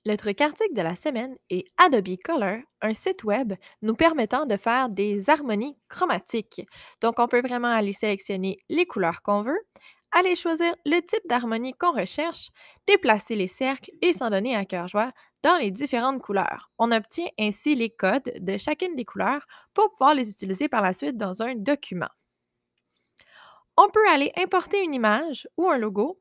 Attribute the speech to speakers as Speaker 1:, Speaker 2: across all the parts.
Speaker 1: Le truc article de la semaine est Adobe Color, un site web nous permettant de faire des harmonies chromatiques. Donc, on peut vraiment aller sélectionner les couleurs qu'on veut, aller choisir le type d'harmonie qu'on recherche, déplacer les cercles et s'en donner à cœur joie dans les différentes couleurs. On obtient ainsi les codes de chacune des couleurs pour pouvoir les utiliser par la suite dans un document. On peut aller importer une image ou un logo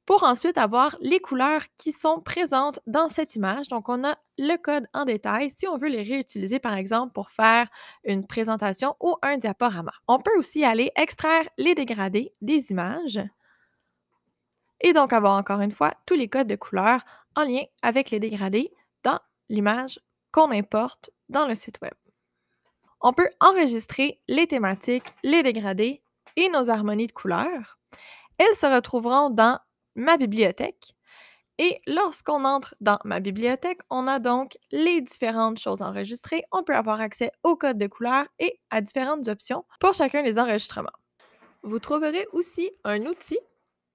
Speaker 1: pour ensuite avoir les couleurs qui sont présentes dans cette image. Donc, on a le code en détail si on veut les réutiliser, par exemple, pour faire une présentation ou un diaporama. On peut aussi aller extraire les dégradés des images et donc avoir encore une fois tous les codes de couleurs en lien avec les dégradés dans l'image qu'on importe dans le site web. On peut enregistrer les thématiques, les dégradés et nos harmonies de couleurs. Elles se retrouveront dans ma bibliothèque. Et lorsqu'on entre dans ma bibliothèque, on a donc les différentes choses enregistrées. On peut avoir accès au code de couleur et à différentes options pour chacun des enregistrements. Vous trouverez aussi un outil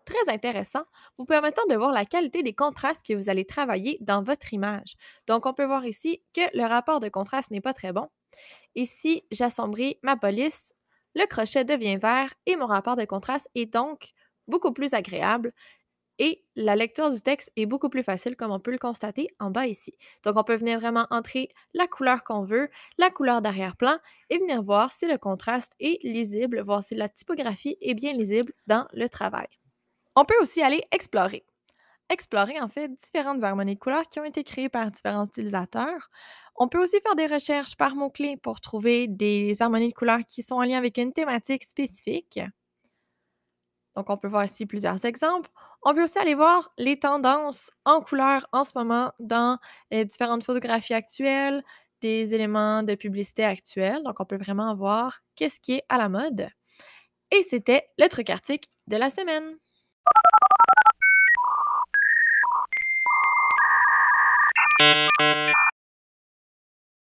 Speaker 1: très intéressant vous permettant de voir la qualité des contrastes que vous allez travailler dans votre image. Donc, on peut voir ici que le rapport de contraste n'est pas très bon. Et si j'assombris ma police, le crochet devient vert et mon rapport de contraste est donc beaucoup plus agréable et la lecture du texte est beaucoup plus facile comme on peut le constater en bas ici. Donc, on peut venir vraiment entrer la couleur qu'on veut, la couleur d'arrière-plan et venir voir si le contraste est lisible, voir si la typographie est bien lisible dans le travail. On peut aussi aller explorer. Explorer en fait différentes harmonies de couleurs qui ont été créées par différents utilisateurs. On peut aussi faire des recherches par mots-clés pour trouver des harmonies de couleurs qui sont en lien avec une thématique spécifique. Donc, on peut voir ici plusieurs exemples. On peut aussi aller voir les tendances en couleurs en ce moment dans différentes photographies actuelles, des éléments de publicité actuels. Donc, on peut vraiment voir qu'est-ce qui est à la mode. Et c'était le truc article de la semaine.